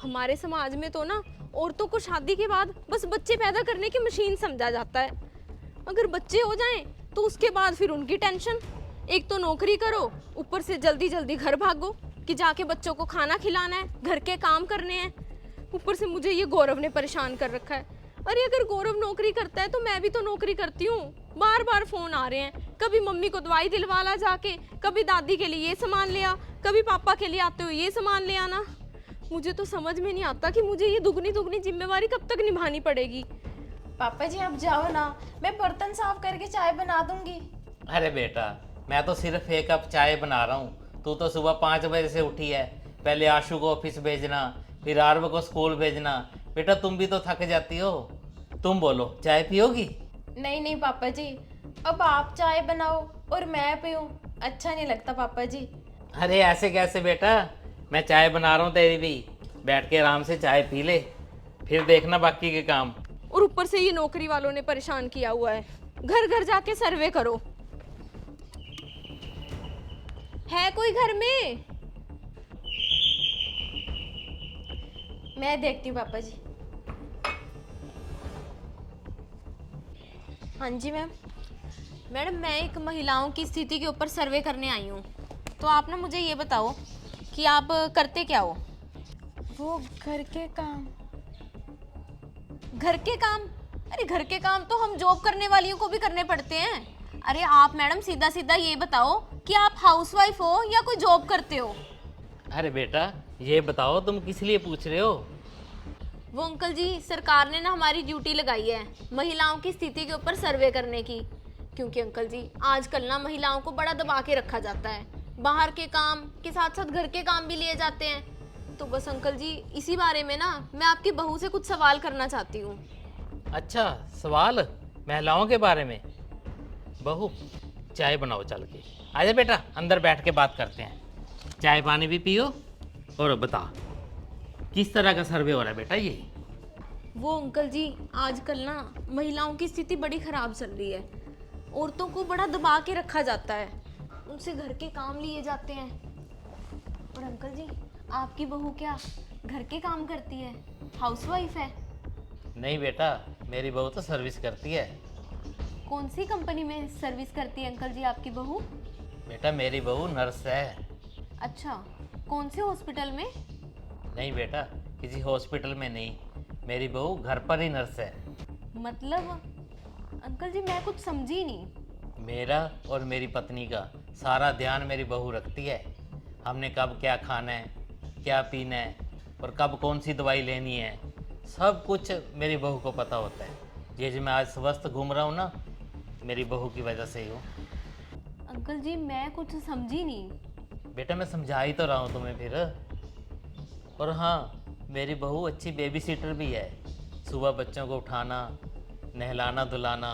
हमारे समाज में तो ना औरतों को शादी के बाद बस बच्चे पैदा करने की मशीन समझा जाता है। अगर बच्चे हो जाएं तो उसके बाद फिर उनकी टेंशन। एक तो नौकरी करो, ऊपर से जल्दी जल्दी घर भागो कि जाके बच्चों को खाना खिलाना है, घर के काम करने हैं। ऊपर से मुझे ये गौरव ने परेशान कर रखा है। अरे अगर गौरव नौकरी करता है तो मैं भी तो नौकरी करती हूँ। बार बार फोन आ रहे हैं, कभी मम्मी को दवाई दिलवा ला जाके, कभी दादी के लिए ये सामान ले आ, कभी पापा के लिए आते हुए ये सामान ले आना। मुझे तो समझ में नहीं आता कि मुझे ये दुगनी दुगनी जिम्मेवारी कब तक निभानी पड़ेगी। पापा जी आप जाओ ना, मैं बर्तन साफ करके चाय बना दूंगी। अरे बेटा, मैं तो सिर्फ एक कप चाय बना रहा हूँ। तू तो सुबह 5 बजे से उठी है। पहले आशु को ऑफिस भेजना, फिर आरव को स्कूल भेजना। बेटा तुम भी तो थक जाती हो। तुम बोलो, चाय पियोगी? नहीं नहीं पापा जी, अब आप चाय बनाओ और मैं पीऊँ, अच्छा नहीं लगता पापा जी। अरे ऐसे कैसे बेटा, मैं चाय बना रहा हूँ तेरी भी। बैठ के आराम से चाय पी ले, फिर देखना बाकी के काम। और ऊपर से ये नौकरी वालों ने परेशान किया हुआ है। घर घर जाके सर्वे करो। है कोई घर में? मैं देखती हूँ पापा जी। हाँ जी मैम। मैडम मैं एक महिलाओं की स्थिति के ऊपर सर्वे करने आई हूँ। तो आप ना मुझे ये बताओ कि आप करते क्या हो? वो घर के काम। घर के काम? अरे घर के काम तो हम जॉब करने वालियों को भी करने पड़ते हैं। अरे आप मैडम सीधा सीधा ये बताओ कि आप हाउसवाइफ हो या कोई जॉब करते हो? अरे बेटा ये बताओ तुम किस लिए पूछ रहे हो? वो अंकल जी, सरकार ने ना हमारी ड्यूटी लगाई है महिलाओं की स्थिति के ऊपर सर्वे करने की। क्योंकि अंकल जी आजकल ना महिलाओं को बड़ा दबा के रखा जाता है, बाहर के काम के साथ साथ घर के काम भी लिए जाते हैं। तो बस अंकल जी इसी बारे में ना मैं आपकी बहू से कुछ सवाल करना चाहती हूँ। अच्छा सवाल, महिलाओं के बारे में? बहू चाय बनाओ चल के। आजा बेटा अंदर बैठ के बात करते हैं। चाय पानी भी पियो और बता किस तरह का सर्वे हो रहा है बेटा ये? वो अंकल जी आजकल ना महिलाओं की स्थिति बड़ी खराब चल रही है। औरतों को बड़ा दबा के रखा जाता है, उनसे घर के काम लिए जाते हैं। और अंकल जी आपकी बहू क्या घर के काम करती है, हाउसवाइफ है? नहीं बेटा, मेरी बहू तो सर्विस करती है। कौन सी कंपनी में सर्विस करती है अंकल जी आपकी बहू? बेटा मेरी बहू नर्स है। अच्छा, कौन से हॉस्पिटल में? नहीं बेटा, किसी हॉस्पिटल में नहीं, मेरी बहू घर पर ही नर्स है। मतलब अंकल जी मैं कुछ समझी नहीं। मेरा और मेरी पत्नी का सारा ध्यान मेरी बहू रखती है। हमने कब क्या खाना है, क्या पीना है और कब कौन सी दवाई लेनी है, सब कुछ मेरी बहू को पता होता है। ये जो मैं आज स्वस्थ घूम रहा हूँ ना, मेरी बहू की वजह से ही हूँ। अंकल जी मैं कुछ समझी नहीं। बेटा मैं समझा ही तो रहा हूँ तुम्हें फिर। और हाँ, मेरी बहू अच्छी बेबी सीटर भी है। सुबह बच्चों को उठाना, नहलाना धुलाना,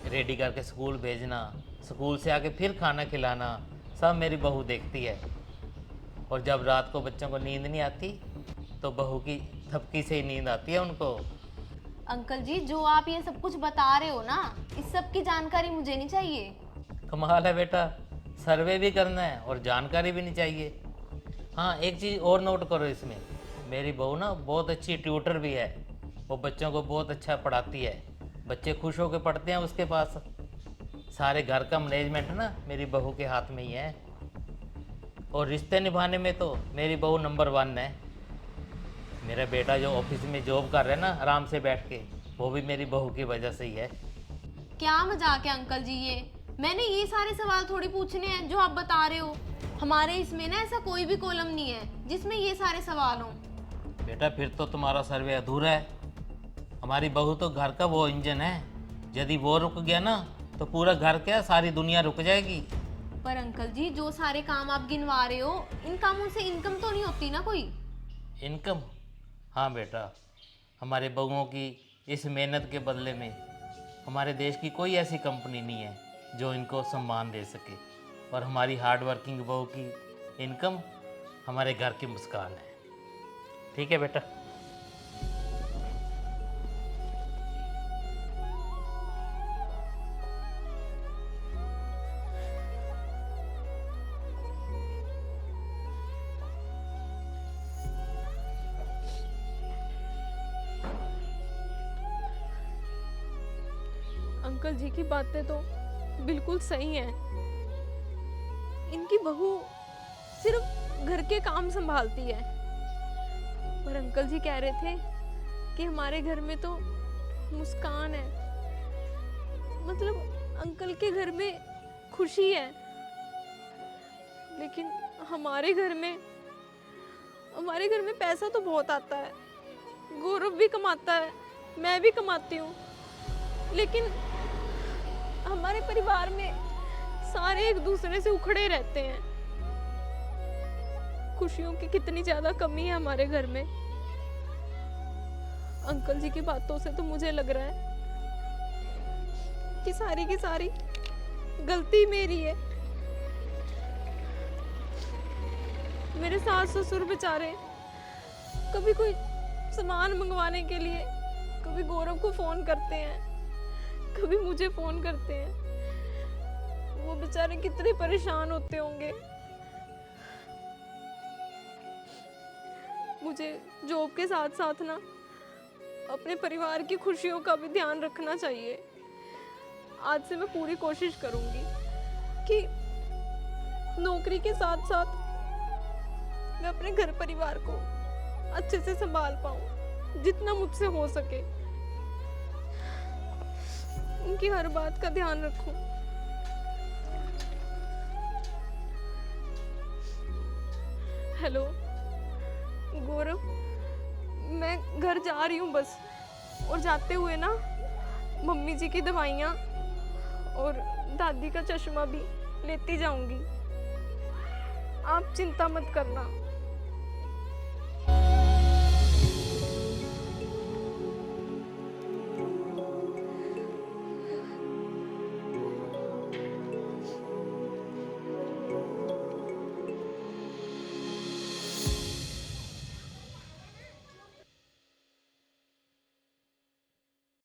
रेडी करके स्कूल भेजना, स्कूल से आके फिर खाना खिलाना, सब मेरी बहू देखती है। और जब रात को बच्चों को नींद नहीं आती तो बहू की थपकी से ही नींद आती है उनको। अंकल जी जो आप ये सब कुछ बता रहे हो ना, इस सब की जानकारी मुझे नहीं चाहिए। कमाल है बेटा, सर्वे भी करना है और जानकारी भी नहीं चाहिए। हाँ एक चीज़ और नोट करो इसमें, मेरी बहू ना बहुत अच्छी ट्यूटर भी है। वो बच्चों को बहुत अच्छा पढ़ाती है, बच्चे खुश होकर पढ़ते हैं उसके पास। सारे घर का मैनेजमेंट ना मेरी बहू के हाथ में ही है। और रिश्ते निभाने में तो मेरी बहू नंबर 1 है। मेरा बेटा जो ऑफिस में जॉब कर रहा है ना आराम से बैठ के, वो भी मेरी बहू की वजह से ही है। क्या मजाक है अंकल जी ये? मैंने ये सारे सवाल थोड़ी पूछने हैं जो आप बता रहे हो। हमारे इसमें ना ऐसा कोई भी कॉलम नहीं है जिसमें ये सारे सवाल हों। बेटा फिर तो तुम्हारा सर्वे अधूरा है। हमारी बहू तो घर का वो इंजन है, यदि वो रुक गया ना तो पूरा घर क्या सारी दुनिया रुक जाएगी। पर अंकल जी जो सारे काम आप गिनवा रहे हो, इन कामों से इनकम तो नहीं होती ना कोई? इनकम? हाँ बेटा, हमारे बहुओं की इस मेहनत के बदले में हमारे देश की कोई ऐसी कंपनी नहीं है जो इनको सम्मान दे सके। और हमारी हार्ड वर्किंग बहू की इनकम हमारे घर की मुस्कान है। ठीक है बेटा। अंकल जी की बातें तो बिल्कुल सही हैं। इनकी बहू सिर्फ घर के काम संभालती है, पर अंकल जी कह रहे थे कि हमारे घर में तो मुस्कान है, मतलब अंकल के घर में खुशी है। लेकिन हमारे घर में पैसा तो बहुत आता है, गौरव भी कमाता है, मैं भी कमाती हूँ, लेकिन हमारे परिवार में सारे एक दूसरे से उखड़े रहते हैं। खुशियों की कितनी ज्यादा कमी है हमारे घर में। अंकल जी की बातों से तो मुझे लग रहा है कि सारी की सारी गलती मेरी है। मेरे सास ससुर बेचारे कभी कोई सामान मंगवाने के लिए कभी गौरव को फोन करते हैं, कभी मुझे फोन करते हैं। वो बेचारे कितने परेशान होते होंगे। मुझे जॉब के साथ साथ ना अपने परिवार की खुशियों का भी ध्यान रखना चाहिए। आज से मैं पूरी कोशिश करूंगी कि नौकरी के साथ साथ मैं अपने घर परिवार को अच्छे से संभाल पाऊं, जितना मुझसे हो सके। उनकी हर बात का ध्यान रखूं। हेलो गौरव, मैं घर जा रही हूँ बस, और जाते हुए ना मम्मी जी की दवाइयाँ और दादी का चश्मा भी लेती जाऊंगी। आप चिंता मत करना।